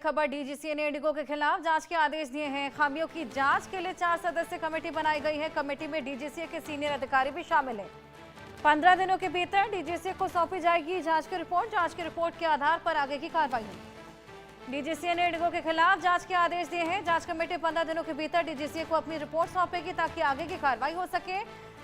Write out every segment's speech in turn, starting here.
खबर डीजीसीए ने इंडिगो के खिलाफ जांच के आदेश दिए हैं। खामियों की जांच के लिए 4 सदस्यीय कमेटी बनाई गई है। कमेटी में डीजीसीए के सीनियर अधिकारी भी शामिल हैं। 15 दिनों के भीतर डीजीसीए को सौंपी जाएगी जांच की रिपोर्ट। जांच की रिपोर्ट के आधार पर आगे की कार्रवाई होगी। डीजीसीए ने इंडिगो के खिलाफ जांच के आदेश दिए हैं। जांच कमेटी 15 दिनों के भीतर डीजीसीए को अपनी रिपोर्ट सौंपेगी ताकि आगे की कार्रवाई हो सके।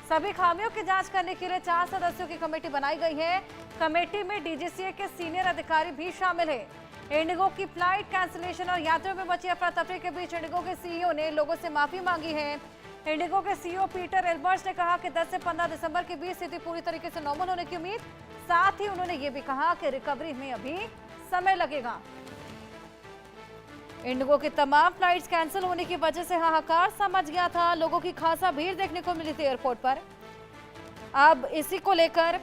सभी खामियों की जांच करने के लिए 4 सदस्यों की कमेटी बनाई गई है। कमेटी में डीजीसीए के सीनियर अधिकारी भी शामिल है। इंडिगो की फ्लाइट कैंसिलेशन और यात्रियों में मची अफरा तफरी के बीच इंडिगो के सीईओ ने लोगों से माफी मांगी है। इंडिगो के सीईओ पीटर एल्बर्ट्स ने कहा कि 10 से 15 दिसंबर के बीच स्थिति पूरी तरीके से नॉर्मल होने की उम्मीद। साथ ही उन्होंने ये भी कहा कि रिकवरी में अभी समय लगेगा। इंडिगो की तमाम फ्लाइट्स कैंसिल होने की वजह से हाहाकार सा मच गया था। लोगों की खासा भीड़ देखने को मिली थी एयरपोर्ट पर। अब इसी को लेकर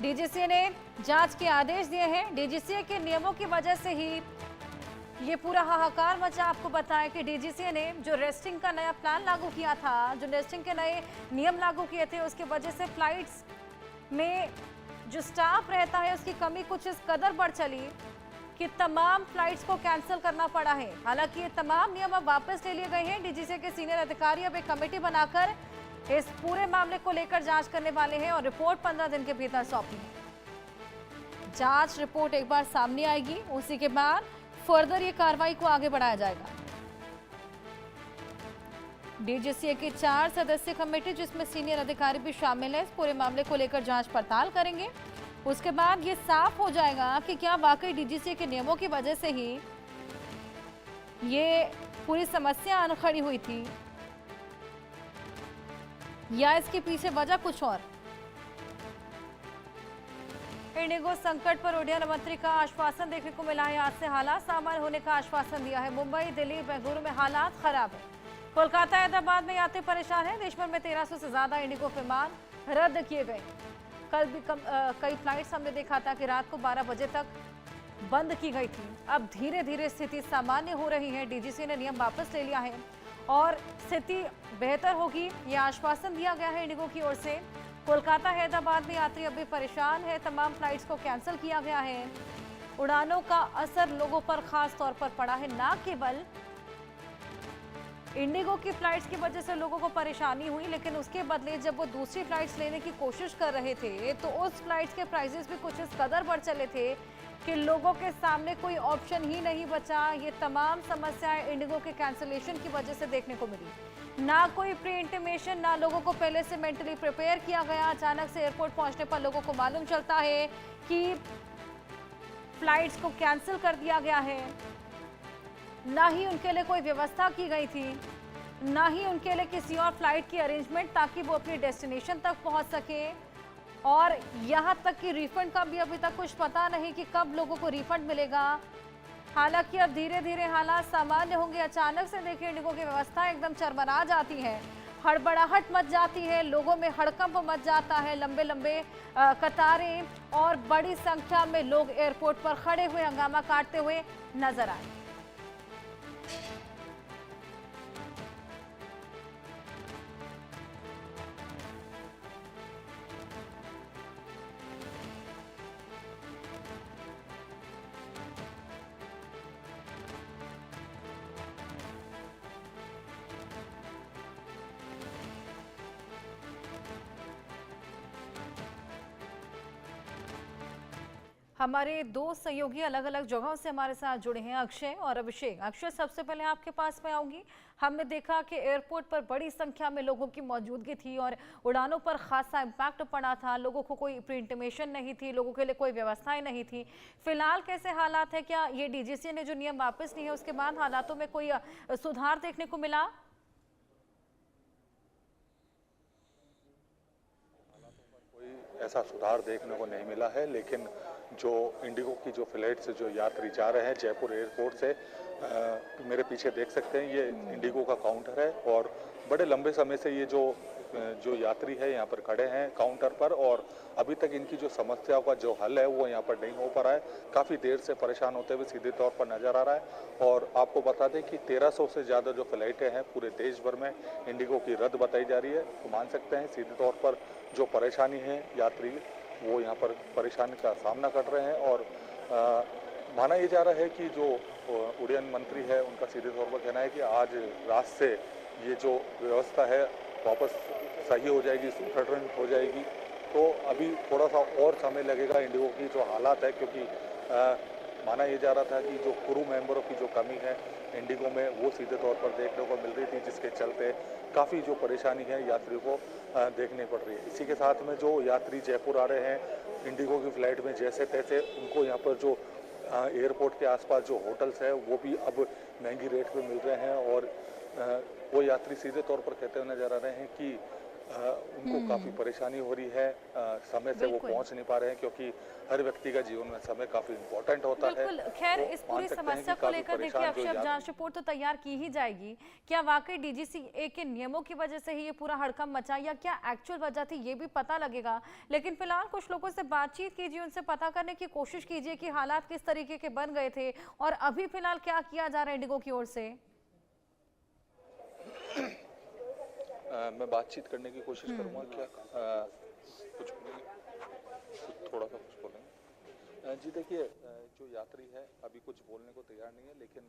डीजीसीए ने जांच के आदेश दिए हैं। डीजीसीए के नियमों की वजह से ही ये पूरा हाहाकार मचा। आपको बताएं कि डीजीसीए ने जो रेस्टिंग का नया प्लान लागू किया था, जो रेस्टिंग के नए नियम लागू किए थे, उसकी वजह से फ्लाइट्स में जो स्टाफ रहता है उसकी कमी कुछ इस कदर बढ़ चली कि तमाम फ्लाइट्स को कैंसिल करना पड़ा है। हालांकि ये तमाम नियम अब वापस ले लिए गए हैं। डीजीसीए के सीनियर अधिकारी अब एक कमेटी बनाकर इस पूरे मामले को लेकर जांच करने वाले हैं और रिपोर्ट 15 दिन के भीतर सौंपी है। जांच रिपोर्ट एक बार सामने आएगी, उसी के बाद फर्दर ये कार्रवाई को आगे बढ़ाया जाएगा। डीजीसीए की 4 सदस्यीय कमेटी जिसमें सीनियर अधिकारी भी शामिल है, इस पूरे मामले को लेकर जांच पड़ताल करेंगे। उसके बाद ये साफ हो जाएगा कि क्या वाकई डीजीसीए के नियमों की वजह से ही ये पूरी समस्या आन खड़ी हुई थी या इसके पीछे वजह कुछ और। इंडिगो संकट पर उड्डयन मंत्री का आश्वासन देखने को मिला है। आज से हालात सामान्य होने का आश्वासन दिया है। मुंबई, दिल्ली, बेंगलुरु में हालात खराब है। कोलकाता, हैदराबाद में यात्री परेशान है। देश भर में 1300 से ज्यादा इंडिगो विमान रद्द किए गए। कल भी कई फ्लाइट्स हमने देखा था कि रात को 12 बजे तक बंद की गई थी। अब धीरे धीरे स्थिति सामान्य हो रही है। डीजीसीए ने नियम वापस ले लिया है और स्थिति बेहतर होगी, यह आश्वासन दिया गया है इंडिगो की ओर से। कोलकाता, हैदराबाद में यात्री अभी परेशान है। तमाम फ्लाइट्स को कैंसिल किया गया है। उड़ानों का असर लोगों पर खास तौर पर पड़ा है। न केवल इंडिगो की फ्लाइट्स की वजह से लोगों को परेशानी हुई, लेकिन उसके बदले जब वो दूसरी फ्लाइट्स लेने की कोशिश कर रहे थे तो उस फ्लाइट्स के प्राइसेस भी कुछ इस कदर बढ़ चले थे कि लोगों के सामने कोई ऑप्शन ही नहीं बचा। ये तमाम समस्याएं इंडिगो के कैंसिलेशन की वजह से देखने को मिली। ना कोई प्री इंटीमेशन, ना लोगों को पहले से मेंटली प्रिपेयर किया गया। अचानक से एयरपोर्ट पहुंचने पर लोगों को मालूम चलता है कि फ्लाइट्स को कैंसिल कर दिया गया है। ना ही उनके लिए कोई व्यवस्था की गई थी, ना ही उनके लिए किसी और फ्लाइट की अरेंजमेंट ताकि वो अपनी डेस्टिनेशन तक पहुंच सके। और यहाँ तक कि रिफंड का भी अभी तक कुछ पता नहीं कि कब लोगों को रिफंड मिलेगा। हालांकि अब धीरे धीरे हालात सामान्य होंगे। अचानक से देखिए इंडिगो की व्यवस्था एकदम चरमरा जाती है, हड़बड़ाहट मच जाती है, लोगों में हड़कंप मच जाता है। लंबे लंबे कतारें और बड़ी संख्या में लोग एयरपोर्ट पर खड़े हुए हंगामा काटते हुए नजर आए। हमारे दो सहयोगी अलग अलग जगहों से हमारे साथ जुड़े हैं, अक्षय और अभिषेक। अक्षय, सबसे पहले आपके पास में आऊंगी। हमने देखा कि एयरपोर्ट पर बड़ी संख्या में लोगों की मौजूदगी थी और उड़ानों पर खासा इम्पैक्ट पड़ा था। लोगों को कोई प्री इंटीमेशन नहीं थी, लोगों के लिए कोई व्यवस्थाएं नहीं थी। फिलहाल कैसे हालात है? क्या ये डीजीसीए ने जो नियम वापस लिए है उसके बाद हालातों में कोई सुधार देखने को मिला? ऐसा सुधार देखने को नहीं मिला है, लेकिन जो इंडिगो की जो फ्लाइट से जो यात्री जा रहे हैं जयपुर एयरपोर्ट से, मेरे पीछे देख सकते हैं ये इंडिगो का काउंटर है और बड़े लंबे समय से ये जो यात्री है यहाँ पर खड़े हैं काउंटर पर और अभी तक इनकी जो समस्याओं का जो हल है वो यहाँ पर नहीं हो पा रहा है। काफ़ी देर से परेशान होते हुए सीधे तौर पर नज़र आ रहा है। और आपको बता दें कि 1300 से ज़्यादा जो फ्लाइटें हैं पूरे देश भर में इंडिगो की रद्द बताई जा रही है। तो मान सकते हैं सीधे तौर पर जो परेशानी है यात्री वो यहाँ पर परेशानी का सामना कर रहे हैं और माना ये जा रहा है कि जो उड्डयन मंत्री है उनका सीधे तौर पर कहना है कि आज रात से ये जो व्यवस्था है वापस सही हो जाएगी, सुदृढ़ हो जाएगी। तो अभी थोड़ा सा और समय लगेगा इंडिगो की जो हालात है, क्योंकि माना ये जा रहा था कि जो क्रू मेंबरों की जो कमी है इंडिगो में वो सीधे तौर पर देखने को मिल रही थी, जिसके चलते काफ़ी जो परेशानी है यात्रियों को देखनी पड़ रही है। इसी के साथ में जो यात्री जयपुर आ रहे हैं इंडिगो की फ्लाइट में जैसे तैसे, उनको यहाँ पर जो एयरपोर्ट के आसपास जो होटल्स है वो भी अब महंगी रेट पे मिल रहे हैं, और वो यात्री सीधे तौर पर कहते हुए नजर आ रहे हैं कि उनको काफ़ी परेशानी हो रही है, समय से वो पहुंच नहीं पा रहे हैं, क्योंकि हर व्यक्ति का जीवन में समय काफ़ी इम्पोर्टेंट होता है। बिल्कुल। खैर, तो इस पूरी समस्या को लेकर देखिए अब जांच रिपोर्ट तो तैयार की ही जाएगी। क्या वाकई डीजीसीए के नियमों की वजह से ही ये पूरा हड़कंप मचा, या क्या एक्चुअल वजह थी, ये भी पता लगेगा। लेकिन फिलहाल कुछ लोगों से बातचीत कीजिए, उनसे पता करने की कोशिश कीजिए कि हालात किस तरीके के बन गए थे और अभी फिलहाल क्या किया जा रहा है इंडिगो की ओर से। मैं बातचीत करने की कोशिश करूंगा। क्या कुछ थोड़ा सा कुछ बोलेंगे? जी देखिए, जो यात्री है अभी कुछ बोलने को तैयार नहीं है, लेकिन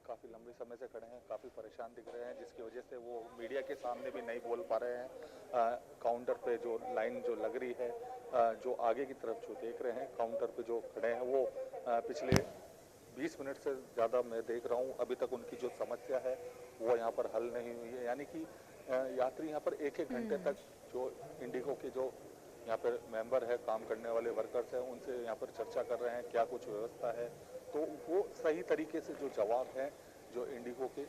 काफ़ी लंबे समय से खड़े हैं, काफ़ी परेशान दिख रहे हैं, जिसकी वजह से वो मीडिया के सामने भी नहीं बोल पा रहे हैं। काउंटर पे जो लाइन जो लग रही है, जो आगे की तरफ जो देख रहे हैं काउंटर पे जो खड़े हैं, वो पिछले 20 मिनट से ज़्यादा मैं देख रहा हूँ, अभी तक उनकी जो समस्या है वो यहाँ पर हल नहीं हुई है। यानी कि यात्री यहाँ पर एक घंटे तक जो इंडिगो के जो यहाँ पर मेंबर है, काम करने वाले वर्कर्स हैं, उनसे यहाँ पर चर्चा कर रहे हैं क्या कुछ व्यवस्था है, तो वो सही तरीके से जो जवाब है जो इंडिगो के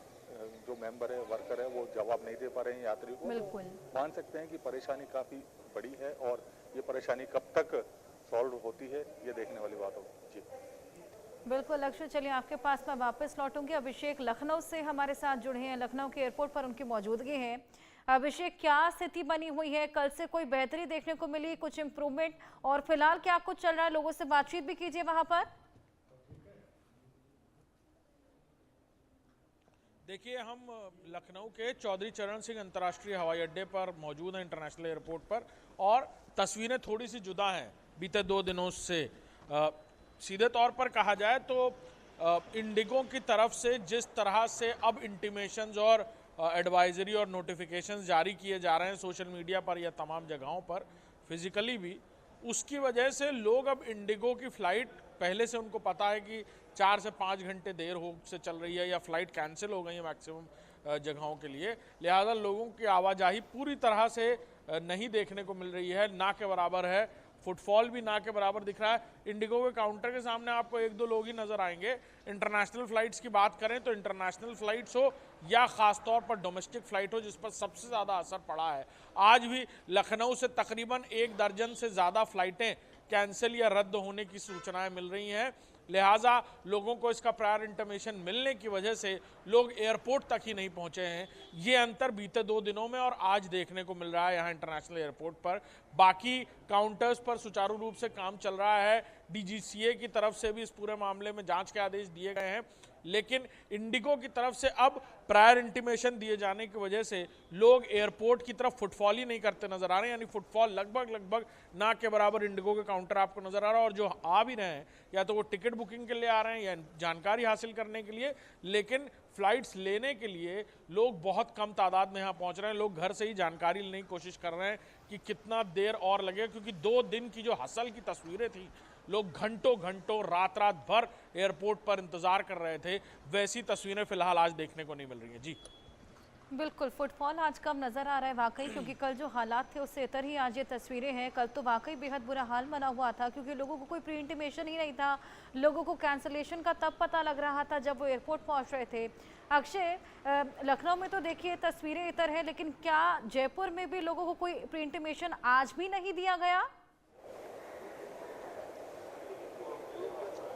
जो मेंबर है, वर्कर है, वो जवाब नहीं दे पा रहे हैं यात्री को। बिल्कुल मान सकते हैं कि परेशानी काफ़ी बड़ी है, और ये परेशानी कब तक सॉल्व होती है ये देखने वाली बात होगी। जी बिल्कुल लक्ष्य, चलिए आपके पास मैं वापस लौटूंगी। अभिषेक लखनऊ से हमारे साथ जुड़े हैं, लखनऊ के एयरपोर्ट पर उनकी मौजूदगी है। अभिषेक, क्या स्थिति बनी हुई है? कल से कोई बेहतरी देखने को मिली, कुछ इम्प्रूवमेंट, और फिलहाल क्या कुछ चल रहा है? लोगों से बातचीत भी कीजिए वहां पर। देखिए, हम लखनऊ के चौधरी चरण सिंह अंतर्राष्ट्रीय हवाई अड्डे पर मौजूद हैं, इंटरनेशनल एयरपोर्ट पर, और तस्वीरें थोड़ी सी जुदा हैं बीते 2 दिनों से। सीधे तौर पर कहा जाए तो इंडिगो की तरफ से जिस तरह से अब इंटीमेशंस और एडवाइजरी और नोटिफिकेशंस जारी किए जा रहे हैं सोशल मीडिया पर या तमाम जगहों पर, फिजिकली भी, उसकी वजह से लोग अब इंडिगो की फ़्लाइट, पहले से उनको पता है कि 4 से 5 घंटे देर हो से चल रही है या फ़्लाइट कैंसिल हो गई है मैक्सिमम जगहों के लिए, लिहाजा लोगों की आवाजाही पूरी तरह से नहीं देखने को मिल रही है, ना के बराबर है। फुटफॉल भी ना के बराबर दिख रहा है। इंडिगो के काउंटर के सामने आपको 1-2 लोग ही नजर आएंगे। इंटरनेशनल फ्लाइट्स की बात करें तो इंटरनेशनल फ्लाइट्स हो या खासतौर पर डोमेस्टिक फ्लाइट हो, जिस पर सबसे ज़्यादा असर पड़ा है, आज भी लखनऊ से तकरीबन 1 दर्जन से ज़्यादा फ्लाइटें कैंसिल या रद्द होने की सूचनाएं मिल रही हैं। लिहाजा लोगों को इसका प्रायर इंटीमेशन मिलने की वजह से लोग एयरपोर्ट तक ही नहीं पहुंचे हैं। ये अंतर बीते 2 दिनों में और आज देखने को मिल रहा है यहाँ इंटरनेशनल एयरपोर्ट पर। बाकी काउंटर्स पर सुचारू रूप से काम चल रहा है। डीजीसीए की तरफ से भी इस पूरे मामले में जांच के आदेश दिए गए हैं, लेकिन इंडिगो की तरफ से अब प्रायर इंटीमेशन दिए जाने की वजह से लोग एयरपोर्ट की तरफ फुटफॉल ही नहीं करते नजर आ रहे हैं। यानी फुटफॉल लगभग ना के बराबर इंडिगो के काउंटर आपको नजर आ रहा है, और जो आ भी रहे हैं या तो वो टिकट बुकिंग के लिए आ रहे हैं या जानकारी हासिल करने के लिए, लेकिन फ्लाइट्स लेने के लिए लोग बहुत कम तादाद में यहाँ पहुँच रहे हैं। लोग घर से ही जानकारी लेने की कोशिश कर रहे हैं कि कितना देर और लगेगा, क्योंकि 2 दिन की जो हसल की तस्वीरें थी, लोग घंटों रात भर एयरपोर्ट पर इंतजार कर रहे थे, वैसी तस्वीरें फिलहाल आज देखने को नहीं मिल रही हैं। जी बिल्कुल, फुटफॉल आज कम नजर आ रहा है वाकई, क्योंकि कल जो हालात थे उससे इतर ही आज ये तस्वीरें हैं। कल तो वाकई बेहद बुरा हाल बना हुआ था, क्योंकि लोगों को कोई प्री इंटीमेशन ही नहीं था। लोगों को कैंसलेशन का तब पता लग रहा था जब वो एयरपोर्ट पहुंच रहे थे। अक्षय, लखनऊ में तो देखिए तस्वीरें इतर है, लेकिन क्या जयपुर में भी लोगों को कोई प्री इंटीमेशन आज भी नहीं दिया गया?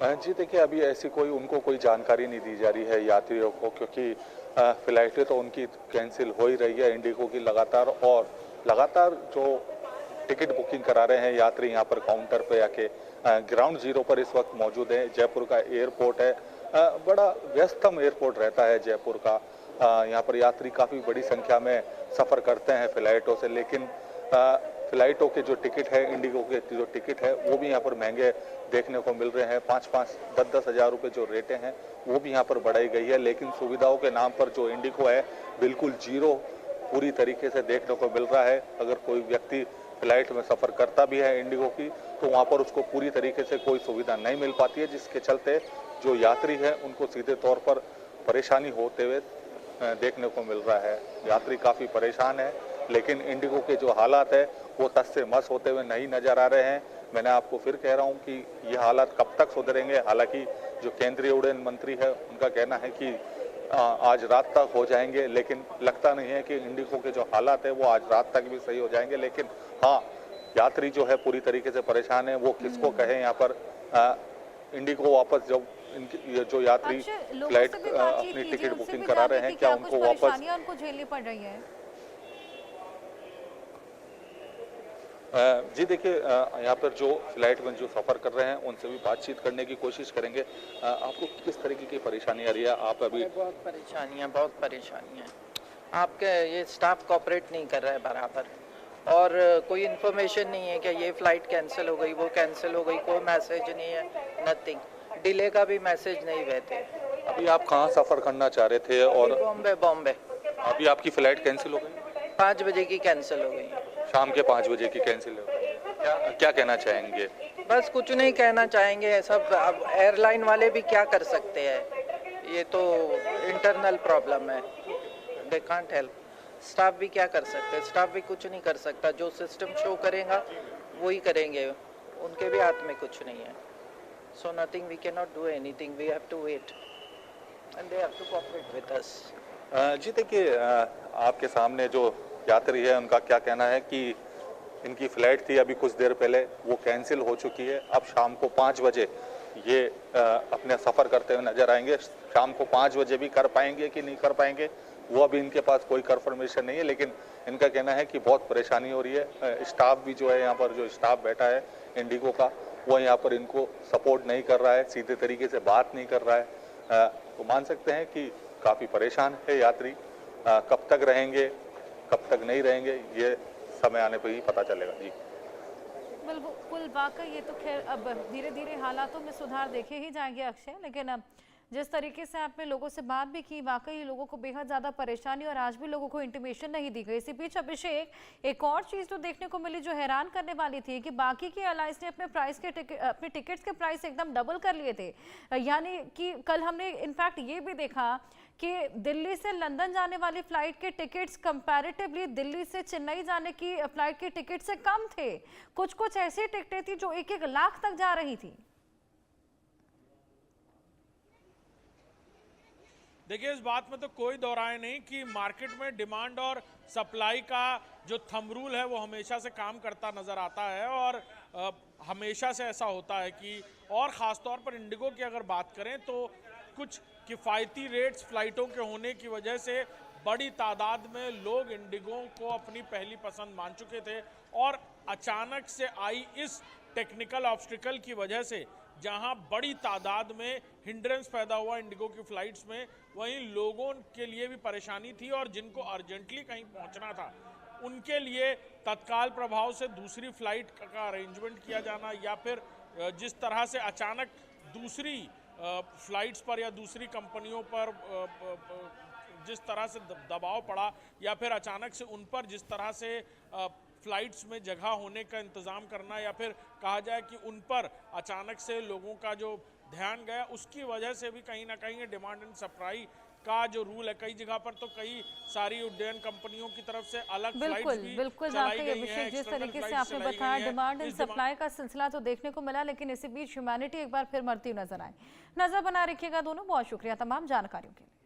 जी देखिए, अभी ऐसी उनको कोई जानकारी नहीं दी जा रही है यात्रियों को, क्योंकि फ्लाइटें तो उनकी कैंसिल हो ही रही है इंडिगो की लगातार जो टिकट बुकिंग करा रहे हैं यात्री यहाँ पर काउंटर पे आके। ग्राउंड जीरो पर इस वक्त मौजूद है। जयपुर का एयरपोर्ट है, बड़ा व्यस्तम एयरपोर्ट रहता है जयपुर का। यहाँ पर यात्री काफ़ी बड़ी संख्या में सफ़र करते हैं फ्लाइटों से, लेकिन फ्लाइटों के जो टिकट है, इंडिगो के जो टिकट है, वो भी यहाँ पर महंगे देखने को मिल रहे हैं। 5-5, 10-10 हज़ार रुपये जो रेटें हैं वो भी यहाँ पर बढ़ाई गई है। लेकिन सुविधाओं के नाम पर जो इंडिगो है बिल्कुल जीरो पूरी तरीके से देखने को मिल रहा है। अगर कोई व्यक्ति फ्लाइट में सफ़र करता भी है इंडिगो की, तो वहाँ पर उसको पूरी तरीके से कोई सुविधा नहीं मिल पाती है, जिसके चलते जो यात्री है उनको सीधे तौर पर परेशानी होते हुए देखने को मिल रहा है। यात्री काफ़ी परेशान है, लेकिन इंडिगो के जो हालात है वो तस से मस होते हुए नहीं नजर आ रहे हैं। मैंने आपको फिर कह रहा हूं कि ये हालात कब तक सुधरेंगे। हालांकि जो केंद्रीय उड्डयन मंत्री है उनका कहना है कि आज रात तक हो जाएंगे, लेकिन लगता नहीं है कि इंडिगो के जो हालात है वो आज रात तक भी सही हो जाएंगे। लेकिन हाँ, यात्री जो है पूरी तरीके से परेशान है। वो किसको कहें, यहाँ पर इंडिगो वापस जब इनकी जो यात्री फ्लाइट अपनी टिकट बुकिंग करा रहे हैं, क्या उनको वापस उनको झेलनी पड़ रही है? जी देखिए, यहाँ पर जो फ्लाइट में जो सफ़र कर रहे हैं उनसे भी बातचीत करने की कोशिश करेंगे। आपको किस तरीके की परेशानी आ रही है? आप अभी बहुत परेशानी है। आपके ये स्टाफ कोऑपरेट नहीं कर रहा है बराबर, और कोई इन्फॉर्मेशन नहीं है कि ये फ़्लाइट कैंसिल हो गई, वो कैंसिल हो गई, कोई मैसेज नहीं है, नथिंग। डिले का भी मैसेज नहीं रहते। अभी आप कहाँ सफ़र करना चाह रहे थे? और बॉम्बे। अभी आपकी फ़्लाइट कैंसिल हो गई? 5 बजे की कैंसिल हो गई, शाम के 5 बजे की कैंसिल हो गई। क्या कहना चाहेंगे? बस कुछ नहीं कहना चाहेंगे। सब अब एयरलाइन वाले भी क्या कर सकते हैं, ये तो इंटरनल प्रॉब्लम है, दे कांट हेल्प। स्टाफ भी क्या कर सकते हैं? स्टाफ भी कुछ नहीं कर सकता। जो सिस्टम शो करेगा वही करेंगे, उनके भी हाथ में कुछ नहीं है। So nothing, we can not do anything, we have to wait and they have to cooperate with us. जी देखिए, आपके सामने जो यात्री है उनका क्या कहना है कि इनकी फ़्लाइट थी अभी कुछ देर पहले, वो कैंसिल हो चुकी है। अब शाम को 5 बजे ये अपने सफ़र करते हुए नज़र आएंगे। शाम को 5 बजे भी कर पाएंगे कि नहीं कर पाएंगे वो अभी इनके पास कोई कंफर्मेशन नहीं है, लेकिन इनका कहना है कि बहुत परेशानी हो रही है। स्टाफ भी जो है, यहाँ पर जो स्टाफ बैठा है इंडिगो का, वो यहाँ पर इनको सपोर्ट नहीं कर रहा है, सीधे तरीके से बात नहीं कर रहा है। तो मान सकते हैं कि काफ़ी परेशान है यात्री। कब तक रहेंगे, कब तक नहीं रहेंगे, ये समय आने पर ही पता चलेगा। जी बिल्कुल, वाकई ये तो खैर अब धीरे धीरे हालातों में सुधार देखे ही जाएंगे अक्षय, लेकिन अब जिस तरीके से आपने लोगों से बात भी की, वाकई लोगों को बेहद ज़्यादा परेशानी और आज भी लोगों को इंटीमेशन नहीं दी गई। इसी बीच अभिषेक, एक और चीज़ तो देखने को मिली जो हैरान करने वाली थी कि बाकी की एयरलाइंस ने अपने टिकट्स के प्राइस एकदम डबल कर लिए थे। यानी कि कल हमने इनफैक्ट ये भी देखा कि दिल्ली से लंदन जाने वाली फ़्लाइट के टिकट्स कंपैरेटिवली दिल्ली से चेन्नई जाने की फ़्लाइट के टिकट से कम थे। कुछ ऐसी टिकटें थी जो 1-1 लाख तक जा रही थी। देखिए, इस बात में तो कोई दो राय नहीं कि मार्केट में डिमांड और सप्लाई का जो थंब रूल है वो हमेशा से काम करता नजर आता है, और हमेशा से ऐसा होता है कि, और ख़ास तौर पर इंडिगो की अगर बात करें तो कुछ किफ़ायती रेट्स फ्लाइटों के होने की वजह से बड़ी तादाद में लोग इंडिगो को अपनी पहली पसंद मान चुके थे, और अचानक से आई इस टेक्निकल ऑब्स्टिकल की वजह से जहां बड़ी तादाद में हिंड्रेंस पैदा हुआ इंडिगो की फ़्लाइट्स में, वहीं लोगों के लिए भी परेशानी थी, और जिनको अर्जेंटली कहीं पहुंचना था उनके लिए तत्काल प्रभाव से दूसरी फ़्लाइट का अरेंजमेंट किया जाना, या फिर जिस तरह से अचानक दूसरी फ़्लाइट्स पर या दूसरी कंपनियों पर जिस तरह से दबाव पड़ा, या फिर अचानक से उन पर जिस तरह से फ़्लाइट्स में जगह होने का इंतज़ाम करना, या फिर कहा जाए कि उन पर अचानक से लोगों का जो ध्यान गया, उसकी वजह से भी कहीं ना कहीं डिमांड एंड सप्लाई का जो रूल है, कई जगह पर तो कई सारी उड्डयन कंपनियों की तरफ से अलग फ्लाइट्स भी चलाई गई हैं। जिस तरीके से आपने बताया डिमांड एंड सप्लाई का सिलसिला तो देखने को मिला, लेकिन इसी बीच ह्यूमैनिटी एक बार फिर मरती नजर आए। नजर बनाए रखिएगा दोनों। बहुत शुक्रिया तमाम जानकारियों के लिए।